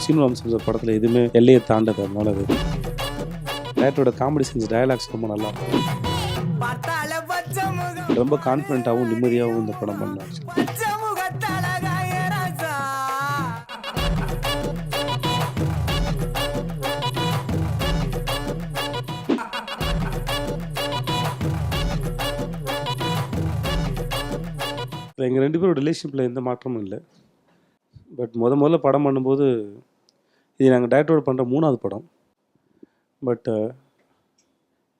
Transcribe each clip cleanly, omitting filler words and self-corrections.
சீனு ராமசாமி படத்தில் எதுவுமே எல்லையை தாண்டது. அதனால அது டேரக்டரோட காமெடி சென்ஸ் டயலாக்ஸ் ரொம்ப நல்லா இருக்கும். ரொம்ப கான்ஃபிடென்ட்டாகவும் நிம்மதியாகவும் இந்த படம் பண்ணாச்சு. எங்கள் 2 பேரோட ரிலேஷன்ஷிப்பில் எந்த மாற்றமும் இல்லை. பட் முதல்ல படம் பண்ணும்போது இது நாங்கள் டேரக்டரோட பண்ணுற 3வது படம். பட்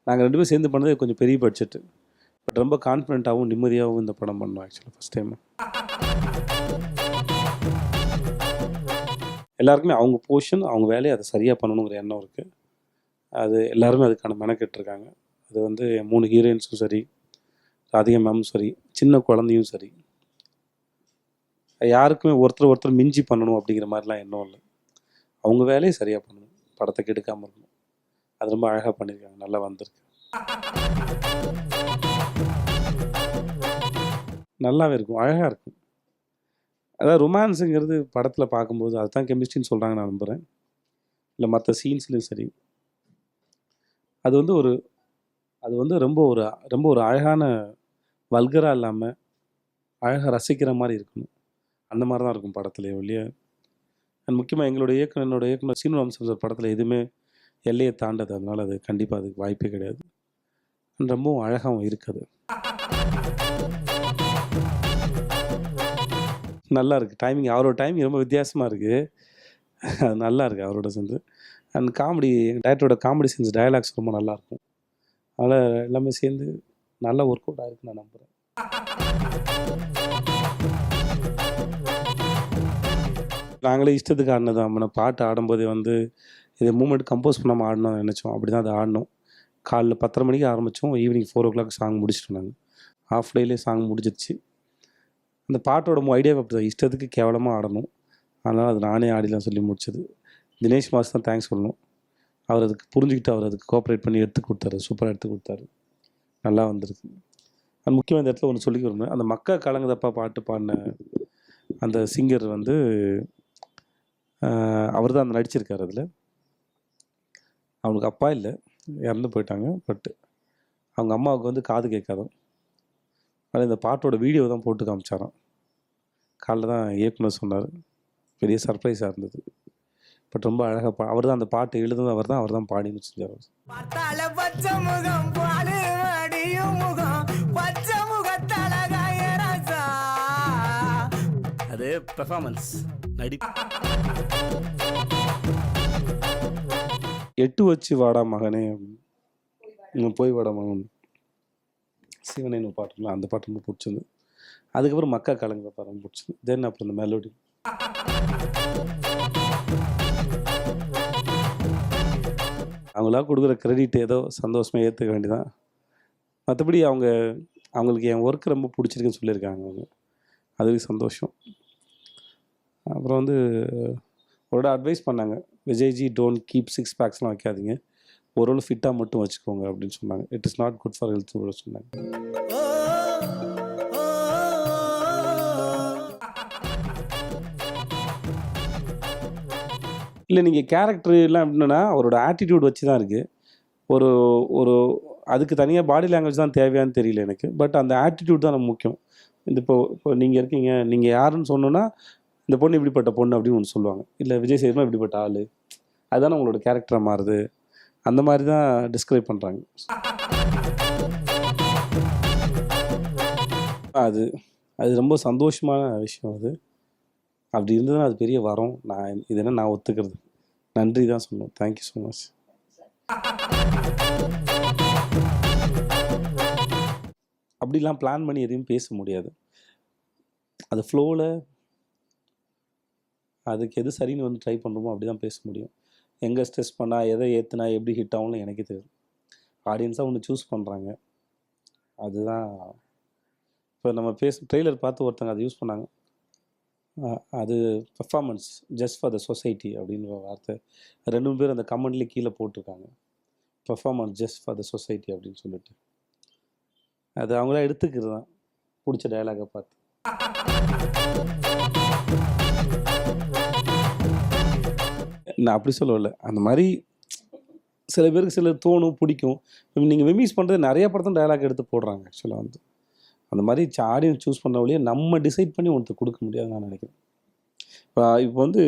நாங்கள் 2 பேரும் சேர்ந்து பண்ணது கொஞ்சம் பெரிய பட்ஜெட்டு. பட் ரொம்ப கான்ஃபிடென்ட்டாகவும் நிம்மதியாகவும் இந்த படம் பண்ணோம். ஆக்சுவலாக ஃபஸ்ட் டைம் எல்லாருக்குமே அவங்க போர்ஷன் அவங்க வேலையை அதை சரியாக பண்ணணுங்கிற எண்ணம் இருக்குது. அது எல்லாருமே அதுக்கான மெனக்கெட்டுருக்காங்க. அது வந்து 3 ஹீரோயின்ஸும் சரி, ராதிகா மேமும் சரி, சின்ன குழந்தையும் சரி, யாருக்குமே ஒருத்தர் மிஞ்சி பண்ணணும் அப்படிங்கிற மாதிரிலாம் எண்ணம் இல்லை. அவங்க வேலையை சரியாக பண்ணணும், படத்தை கெடுக்காமல் இருக்கணும். அது ரொம்ப அழகாக பண்ணியிருக்காங்க, நல்லா வந்திருக்கு, நல்லாவே இருக்கும், அழகாக இருக்கும். அதாவது ரொமான்ஸுங்கிறது படத்தில் பார்க்கும்போது அதுதான் கெமிஸ்ட்ரின்னு சொல்கிறாங்க நான் நம்புகிறேன். இல்லை மற்ற சீன்ஸ்லையும் சரி, அது வந்து ரொம்ப ஒரு அழகான வல்கராக இல்லாமல் அழகாக ரசிக்கிற மாதிரி இருக்கணும். அந்த மாதிரி தான் இருக்கும் படத்துலேயே ஒழிய. அண்ட் முக்கியமாக என்னோட இயக்குனர் சீனு ராமசாமி படத்தில் எதுவுமே எல்லையை தாண்டது. அதனால் அது கண்டிப்பாக அதுக்கு வாய்ப்பே கிடையாது. அண்ட் ரொம்பவும் அழகாகவும் இருக்குது, நல்லா இருக்குது. டைமிங் அவரோட டைமிங் ரொம்ப வித்தியாசமாக இருக்குது, அது நல்லா இருக்குது அவரோட சேர்ந்து. அண்ட் காமெடி டேரக்டரோட காமெடி சென்ஸ் டயலாக்ஸ் ரொம்ப நல்லாயிருக்கும். அதனால் எல்லாமே சேர்ந்து நல்லா ஒர்க் அவுட் ஆகிருக்கு நான் நம்புகிறேன். நாங்களே இஷ்டத்துக்கு ஆடினது தான். பாட்டு ஆடும்போதே வந்து இது மூமெண்ட் கம்போஸ் பண்ணாமல் ஆடணும்னு நினச்சோம். அப்படி தான் அதை ஆடினோம். காலைல 10:30 மணிக்கு ஆரம்பித்தோம், ஈவினிங் 4 o'clock சாங் முடிச்சிட்டோம். நாங்கள் ஹாஃப் டேலேயே சாங் முடிஞ்சிருச்சு. அந்த பாட்டோட ஐடியாவை அப்படி தான், இஷ்டத்துக்கு கேவலமாக ஆடணும். அதனால் அது நானே ஆடிலாம் சொல்லி முடிச்சது. தினேஷ் மாஸ் தான் தேங்க்ஸ் சொல்லணும். அவர் அதுக்கு புரிஞ்சுக்கிட்டு அவர் அதுக்கு கோஆப்ரேட் பண்ணி எடுத்து கொடுத்தாரு, சூப்பராக எடுத்து கொடுத்தாரு, நல்லா வந்திருக்கு. அது முக்கியமாக இந்த இடத்துல ஒன்று சொல்லி விரும்புகிறேன். அந்த மக்கா கலங்குதப்பா பாட்டு பாடின அந்த சிங்கர் வந்து அவர் தான் அந்த நடிச்சிருக்கார். அதில் அவனுக்கு அப்பா இல்லை, இறந்து போயிட்டாங்க. பட் அவங்க அம்மாவுக்கு வந்து காது கேட்காதான். அதனால் இந்த பாட்டோட வீடியோ தான் போட்டு காமிச்சாராம். காலைல தான் இயக்குனர் சொன்னார். பெரிய சர்ப்ரைஸாக இருந்தது. பட் ரொம்ப அழகாக அவர் தான் அந்த பாட்டு எழுதுனது, அவர் தான் பாடின்னு செஞ்சார். அது பெர்ஃபார்மன்ஸ் நடி 8 வச்சு வாடா மகனே, போய் வாடா மகன், சிவனேன்னு பாட்டுலாம், அந்த பாட்டு ரொம்ப பிடிச்சிருந்து. அதுக்கப்புறம் மக்கா கலங்குத பாடம் பிடிச்சிருந்து. தென் அப்புறம் இந்த மெலோடி அவங்களாம் கொடுக்குற கிரெடிட் ஏதோ சந்தோஷமாக ஏற்றுக்க வேண்டியதான். மற்றபடி அவங்களுக்கு என் ஒர்க்கு ரொம்ப பிடிச்சிருக்குன்னு சொல்லியிருக்காங்க அவங்க, அதுக்கு சந்தோஷம். அப்புறம் வந்து ஒரு அட்வைஸ் பண்ணாங்க, விஜய்ஜி டோன்ட் கீப் 6 பேக்ஸ்லாம் வைக்காதீங்க, ஓரளவு ஃபிட்டாக மட்டும் வச்சுக்கோங்க அப்படின்னு சொன்னாங்க. It is not good for health கூட சொன்னாங்க. இல்லை நீங்கள் கேரக்டர்லாம் எப்படின்னா அவரோட ஆட்டிடியூட் வச்சு தான் இருக்குது. ஒரு அதுக்கு தனியாக பாடி லாங்குவேஜ் தான் தேவையான்னு தெரியல எனக்கு. பட் அந்த ஆட்டிடியூட் தான் நமக்கு முக்கியம். இப்போ நீங்கள் இருக்கீங்க, நீங்கள் யாருன்னு சொன்னோன்னா இந்த பொண்ணு இப்படிப்பட்ட பொண்ணு அப்படின்னு ஒன்று சொல்லுவாங்க. இல்லை விஜய் சேதுமா இப்படிப்பட்ட ஆள், அதுதானே உங்களோட கேரக்டராக மாறுது. அந்த மாதிரி தான் டிஸ்கிரைப் பண்ணுறாங்க. அது ரொம்ப சந்தோஷமான விஷயம். அது அப்படி இருந்ததுன்னா அது பெரிய வரம். நான் ஒத்துக்கிறது. நன்றி தான் சொல்லணும். Thank you so much. அப்படிலாம் பிளான் பண்ணி எதையும் பேச முடியாது. அது ஃப்ளோவில் அதுக்கு எது சரின்னு வந்து ட்ரை பண்ணுறோமோ அப்படி தான் பேச முடியும். எங்கே ஸ்ட்ரெஸ் பண்ணால், எதை ஏற்றுனா எப்படி ஹிட் ஆகும்னு எனக்கு தெரியும். ஆடியன்ஸாக ஒன்று சூஸ் பண்ணுறாங்க. அதுதான் இப்போ நம்ம ட்ரெய்லர் பார்த்து ஒருத்தங்க அதை யூஸ் பண்ணாங்க. அது performance just for the society அப்படின்ற வார்த்தை 2 பேர் அந்த கமெண்ட்லேயே கீழே போட்டிருக்காங்க. Performance just for the society அப்படின்னு சொல்லிட்டு அது அவங்களாம் எடுத்துக்கிறது தான் பிடிச்ச டயலாகை பார்த்து. நான் அப்படி சொல்லல. அந்த மாதிரி சில பேருக்கு சில தோணும், பிடிக்கும். நீங்கள் மெமிஸ் பண்ணுறது நிறைய படத்தில் டயலாக் எடுத்து போடுறாங்க ஆக்சுவலாக வந்து. அந்த மாதிரி ஆடியன்ஸ் சூஸ் பண்ண வழியே நம்ம டிசைட் பண்ணி ஒருத்தர் கொடுக்க முடியாதுன்னு நான் நினைக்கிறேன். இப்போ வந்து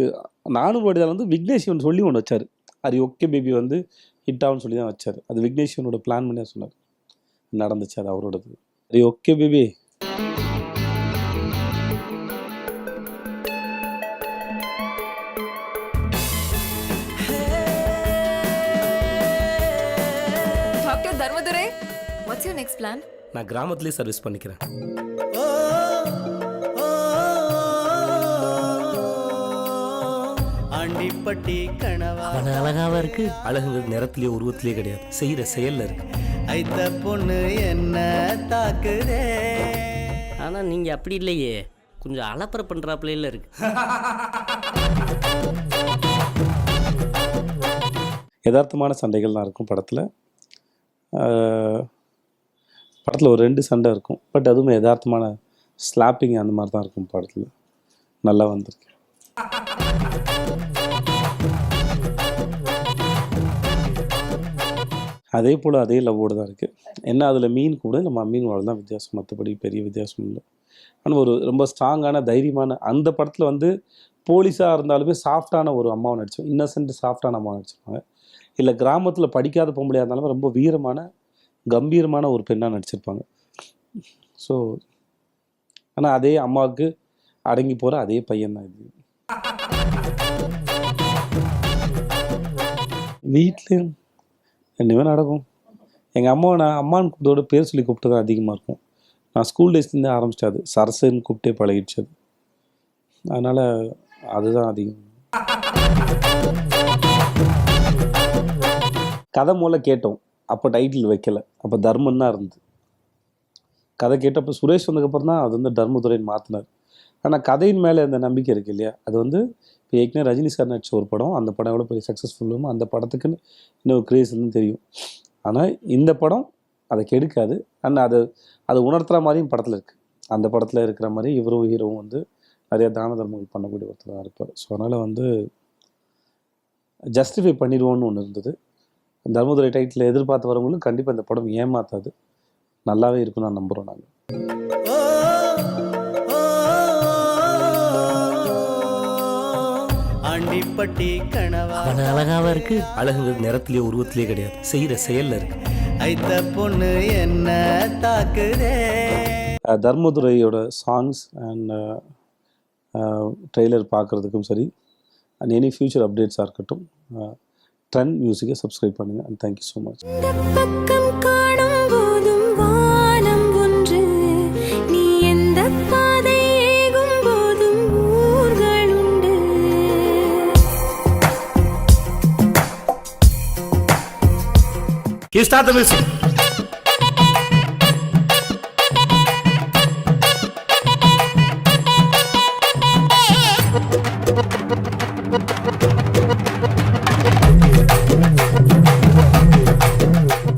நானும் படிதால் வந்து விக்னேஷ் ஒன்று சொல்லி ஒன்று வச்சார். அது ஓகே பேபி வந்து ஹிட் ஆகும்னு சொல்லி தான் வச்சார். அது விக்னேஷ் ஒன்னோட பிளான் பண்ணி சொன்னார். நடந்துச்சு அது அவரோடது. அது okay baby. Doctor Dharmadurai, what's your next plan? நான் கிராமத்துலேயே சர்வீஸ் பண்ணிக்கிறேன். ஆண்டிப்பட்டி கனவா அழகாவா இருக்கு. அழகுங்கிறது நிறத்திலேயே உருவத்திலேயே கிடையாது, செய்கிற செயலில் இருக்கு. ஐத்த பொண்ணு என்ன தாக்குதே. ஆனா நீங்க அப்படி இல்லையே, கொஞ்சம் அலப்பற பண்றாப்புல இருக்கு. யதார்த்தமான சண்டைகள்லாம் இருக்கும் படத்தில். படத்தில் ஒரு 2 சண்டை இருக்கும். பட் அதுவும் யதார்த்தமான ஸ்லாப்பிங் அந்த மாதிரி தான் இருக்கும் படத்தில். நல்லா வந்திருக்கு. அதே போல் அதே லவ்வோடு தான் இருக்குது. என்ன அதில் மீன் கூட நம்ம மீன் வாழ் தான் வித்தியாசம், மற்றபடி பெரிய வித்தியாசம் இல்லை. ஆனால் ஒரு ரொம்ப ஸ்ட்ராங்கான தைரியமான அந்த படத்தில் வந்து போலீஸாக இருந்தாலுமே சாஃப்டான ஒரு அம்மாவை நடிச்சோம். இன்னசென்ட் சாஃப்டான அம்மாவை நடிச்சிருப்பாங்க. இல்லை கிராமத்தில் படிக்காத பொம்பளையாக இருந்தாலுமே ரொம்ப வீரமான கம்பீரமான ஒரு பெண்ணாக நடிச்சிருப்பாங்க. ஸோ ஆனால் அதே அம்மாவுக்கு அடங்கி போகிற அதே பையன் தான் இது. வீட்லேயும் ரெண்டுமே நடக்கும். எங்கள் அம்மாவை நான் அம்மான்னு கூப்பிட்டோட பேர் சொல்லி கூப்பிட்டு தான் அதிகமாக இருக்கும். நான் ஸ்கூல் டேஸ்லேருந்தே ஆரம்பிச்சிட்டு அது சரசுன்னு கூப்பிட்டே பழகிடுச்சு அது. அதனால் அதுதான் அதிகம். கதை மூலம் கேட்டோம், அப்போ டைட்டில் வைக்கலை, அப்போ தர்மன் தான் இருந்தது. கதை கேட்டப்போ சுரேஷ் வந்ததுக்கப்புறம் தான் அது வந்து தர்மதுரைன்னு மாற்றினார். ஆனால் கதையின் மேலே அந்த நம்பிக்கை இருக்குது இல்லையா, அது வந்து இப்போ ஏற்கனவே ரஜினி சார் நடிச்ச ஒரு படம், அந்த படம் எவ்வளோ பெரிய சக்ஸஸ்ஃபுல்லும் அந்த படத்துக்குன்னு இன்னும் கிரேஸ் வந்து தெரியும். ஆனால் இந்த படம் அதை கெடுக்காது. அண்ட் அது உணர்த்துற மாதிரியும் படத்தில் இருக்குது. அந்த படத்தில் இருக்கிற மாதிரி இவரும் ஹீரோவும் வந்து நிறைய தான தர்மங்கள் பண்ணக்கூடிய ஒருத்தர் தான் இருப்பார். ஸோ அதனால் வந்து ஜஸ்டிஃபை பண்ணிடுவோன்னு ஒன்று இருந்தது. தர்மதுரை டைட்டில் எதிர்பார்த்து வரவங்களும் கண்டிப்பாக இந்த படம் ஏமாற்றாது, நல்லாவே இருக்குன்னு நான் நம்புகிறோம். நாங்கள் ஆண்டிப்பட்டி கனவா அழகாவா இருக்கு. அழகுங்கிறது நிறத்திலேயே உருவத்திலேயே கிடையாது, செய்கிற செயலில் இருக்கு. ஐத்த பொண்ணு என்ன தாக்குதே. தர்மதுரையோட சாங்ஸ் அண்ட் ட்ரெய்லர் பார்க்குறதுக்கும் சரி, அண்ட் எனி ஃபியூச்சர் அப்டேட்ஸாக இருக்கட்டும், ட்ரெண்ட் மியூசிக்கை சப்ஸ்கிரைப் பண்ணுங்கள். And thank you so much. Start the music.